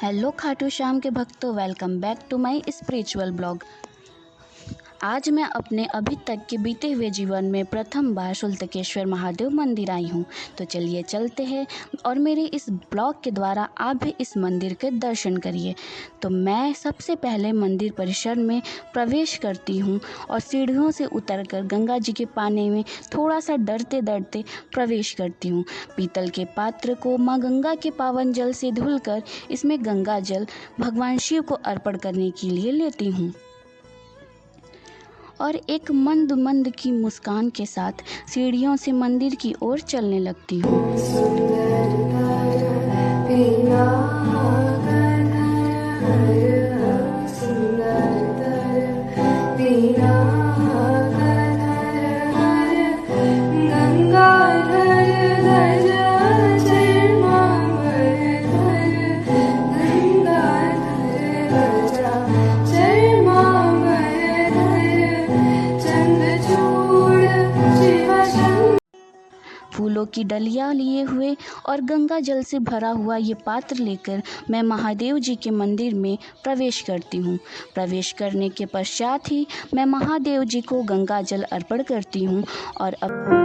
Hello Khatu Shyam के भक्तों, welcome back to my spiritual blog. आज मैं अपने अभी तक के बीते हुए जीवन में प्रथम बार सुल्तकेश्वर महादेव मंदिर आई हूँ। तो चलिए चलते हैं और मेरे इस ब्लॉग के द्वारा आप भी इस मंदिर के दर्शन करिए। तो मैं सबसे पहले मंदिर परिसर में प्रवेश करती हूँ और सीढ़ियों से उतरकर गंगा जी के पानी में थोड़ा सा डरते डरते प्रवेश करती हूँ। पीतल के पात्र को माँ गंगा के पावन जल से धुलकर इसमें गंगा जल भगवान शिव को अर्पण करने के लिए लेती हूँ और एक मंद मंद की मुस्कान के साथ सीढ़ियों से मंदिर की ओर चलने लगती हूँ। फूलों की डलियां लिए हुए और गंगा जल से भरा हुआ ये पात्र लेकर मैं महादेव जी के मंदिर में प्रवेश करती हूँ। प्रवेश करने के पश्चात ही मैं महादेव जी को गंगा जल अर्पण करती हूँ और अपने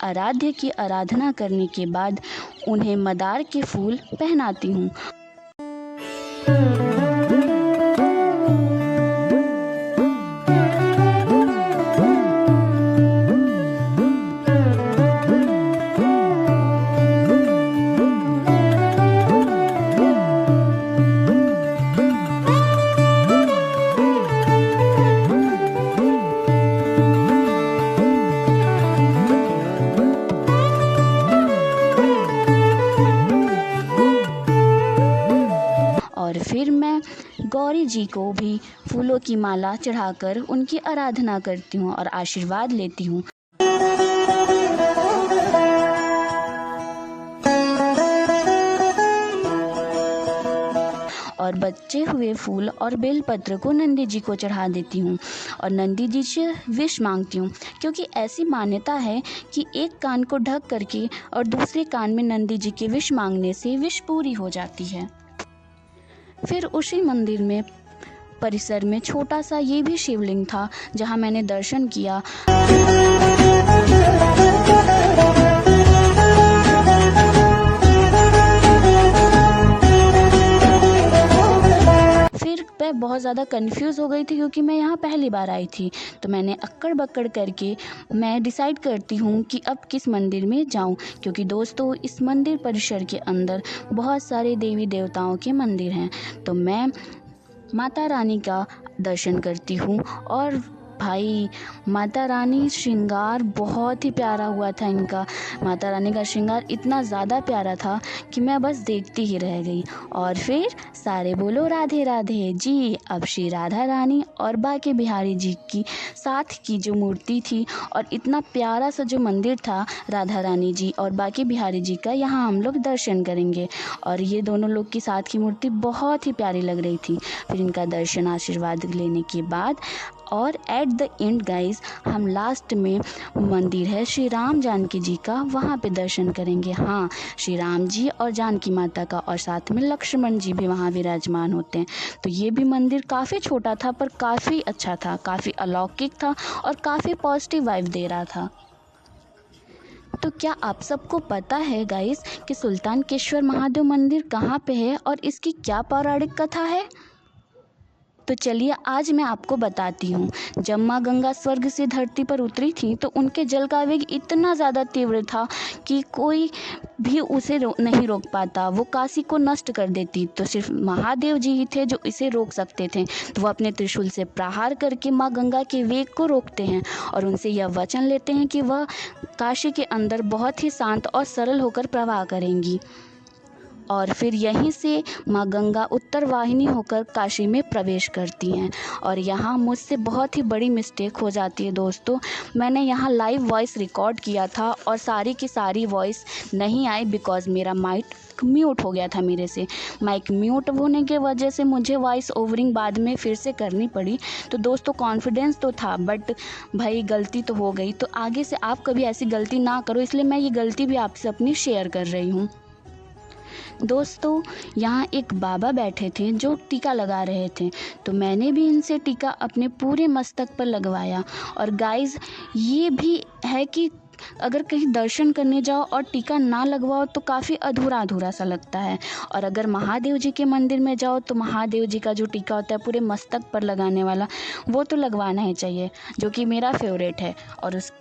आराध्य की आराधना करने के बाद उन्हें मदार के फूल पहनाती हूँ। और फिर मैं गौरी जी को भी फूलों की माला चढ़ाकर उनकी आराधना करती हूँ और आशीर्वाद लेती हूँ। और बचे हुए फूल और बेलपत्र को नंदी जी को चढ़ा देती हूँ और नंदी जी से विश मांगती हूँ, क्योंकि ऐसी मान्यता है कि एक कान को ढक करके और दूसरे कान में नंदी जी के विश मांगने से विश पूरी हो जाती है। फिर उसी मंदिर में परिसर में छोटा सा ये भी शिवलिंग था जहाँ मैंने दर्शन किया। फिर मैं बहुत ज़्यादा कंफ्यूज हो गई थी क्योंकि मैं यहाँ पहली बार आई थी। तो मैंने अक्कड़ बक्कड़ करके मैं डिसाइड करती हूँ कि अब किस मंदिर में जाऊँ, क्योंकि दोस्तों इस मंदिर परिसर के अंदर बहुत सारे देवी देवताओं के मंदिर हैं। तो मैं माता रानी का दर्शन करती हूँ और भाई माता रानी श्रृंगार बहुत ही प्यारा हुआ था इनका। माता रानी का श्रृंगार इतना ज़्यादा प्यारा था कि मैं बस देखती ही रह गई। और फिर सारे बोलो राधे राधे जी। अब श्री राधा रानी और बाके बिहारी जी की साथ की जो मूर्ति थी और इतना प्यारा सा जो मंदिर था राधा रानी जी और बाके बिहारी जी का, यहाँ हम लोग दर्शन करेंगे। और ये दोनों लोग की साथ की मूर्ति बहुत ही प्यारी लग रही थी। फिर इनका दर्शन आशीर्वाद लेने के बाद और एट द एंड गाइस हम लास्ट में मंदिर है श्री राम जानकी जी का, वहाँ पे दर्शन करेंगे। हाँ, श्री राम जी और जानकी माता का, और साथ में लक्ष्मण जी भी वहाँ विराजमान होते हैं। तो ये भी मंदिर काफ़ी छोटा था पर काफ़ी अच्छा था, काफ़ी अलौकिक था और काफ़ी पॉजिटिव वाइब दे रहा था। तो क्या आप सबको पता है गाइस कि सुल्तानकेश्वर महादेव मंदिर कहाँ पे है और इसकी क्या पौराणिक कथा है? तो चलिए आज मैं आपको बताती हूँ। जब माँ गंगा स्वर्ग से धरती पर उतरी थी तो उनके जल का वेग इतना ज़्यादा तीव्र था कि कोई भी उसे नहीं रोक पाता, वो काशी को नष्ट कर देती। तो सिर्फ महादेव जी ही थे जो इसे रोक सकते थे। तो वो अपने त्रिशूल से प्रहार करके माँ गंगा के वेग को रोकते हैं और उनसे यह वचन लेते हैं कि वह काशी के अंदर बहुत ही शांत और सरल होकर प्रवाह करेंगी। और फिर यहीं से माँ गंगा उत्तर वाहिनी होकर काशी में प्रवेश करती हैं। और यहाँ मुझसे बहुत ही बड़ी मिस्टेक हो जाती है दोस्तों। मैंने यहाँ लाइव वॉइस रिकॉर्ड किया था और सारी की सारी वॉइस नहीं आई बिकॉज़ मेरा माइक म्यूट हो गया था मेरे से। माइक म्यूट होने के वजह से मुझे वॉइस ओवरिंग बाद में फिर से करनी पड़ी। तो दोस्तों कॉन्फिडेंस तो था बट भाई गलती तो हो गई। तो आगे से आप कभी ऐसी गलती ना करो, इसलिए मैं ये गलती भी आपसे अपनी शेयर कर रही हूँ। दोस्तों यहाँ एक बाबा बैठे थे जो टीका लगा रहे थे, तो मैंने भी इनसे टीका अपने पूरे मस्तक पर लगवाया। और गाइज़ ये भी है कि अगर कहीं दर्शन करने जाओ और टीका ना लगवाओ तो काफ़ी अधूरा अधूरा सा लगता है। और अगर महादेव जी के मंदिर में जाओ तो महादेव जी का जो टीका होता है पूरे मस्तक पर लगाने वाला, वो तो लगवाना ही चाहिए, जो कि मेरा फेवरेट है। और उस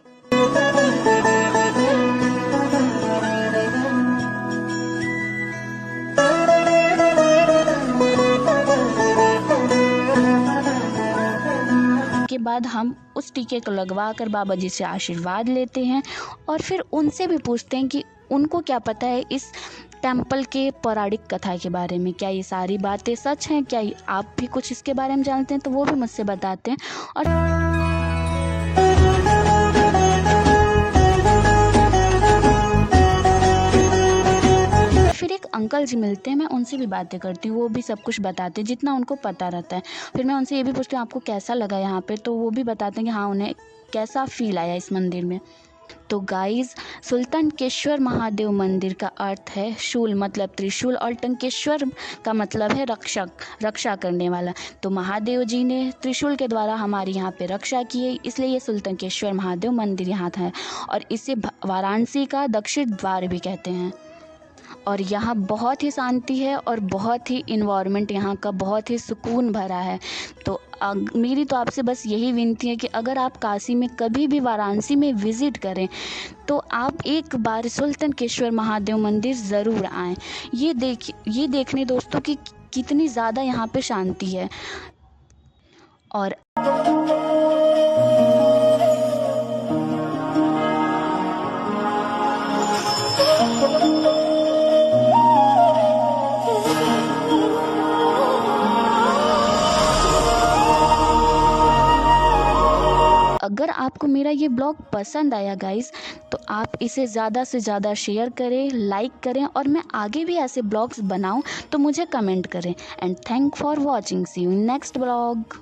के बाद हम उस टीके को लगवा कर बाबा जी से आशीर्वाद लेते हैं और फिर उनसे भी पूछते हैं कि उनको क्या पता है इस टेम्पल के पौराणिक कथा के बारे में, क्या ये सारी बातें सच हैं, क्या आप भी कुछ इसके बारे में जानते हैं। तो वो भी मुझसे बताते हैं। और फिर एक अंकल जी मिलते हैं, मैं उनसे भी बातें करती हूँ, वो भी सब कुछ बताते हैं जितना उनको पता रहता है। फिर मैं उनसे ये भी पूछती हूँ आपको कैसा लगा यहाँ पे, तो वो भी बताते हैं कि हाँ उन्हें कैसा फील आया इस मंदिर में। तो गाइज़ सुल्तानकेश्वर महादेव मंदिर का अर्थ है शूल मतलब त्रिशूल और टंकेश्वर का मतलब है रक्षा करने वाला। तो महादेव जी ने त्रिशूल के द्वारा हमारी यहाँ पे रक्षा की है, इसलिए ये सुल्तानकेश्वर महादेव मंदिर यहाँ था। और इसे वाराणसी का दक्षिण द्वार भी कहते हैं। और यहाँ बहुत ही शांति है और बहुत ही इन्वायरमेंट यहाँ का बहुत ही सुकून भरा है। तो मेरी तो आपसे बस यही विनती है कि अगर आप काशी में कभी भी वाराणसी में विज़िट करें तो आप एक बार सुल्तानकेश्वर महादेव मंदिर ज़रूर आएँ। ये देखने दोस्तों कि कितनी ज़्यादा यहाँ पे शांति है। और अगर आपको मेरा ये ब्लॉग पसंद आया गाइस तो आप इसे ज़्यादा से ज़्यादा शेयर करें, लाइक करें और मैं आगे भी ऐसे ब्लॉग्स बनाऊं तो मुझे कमेंट करें। And thank for watching, see you in next blog.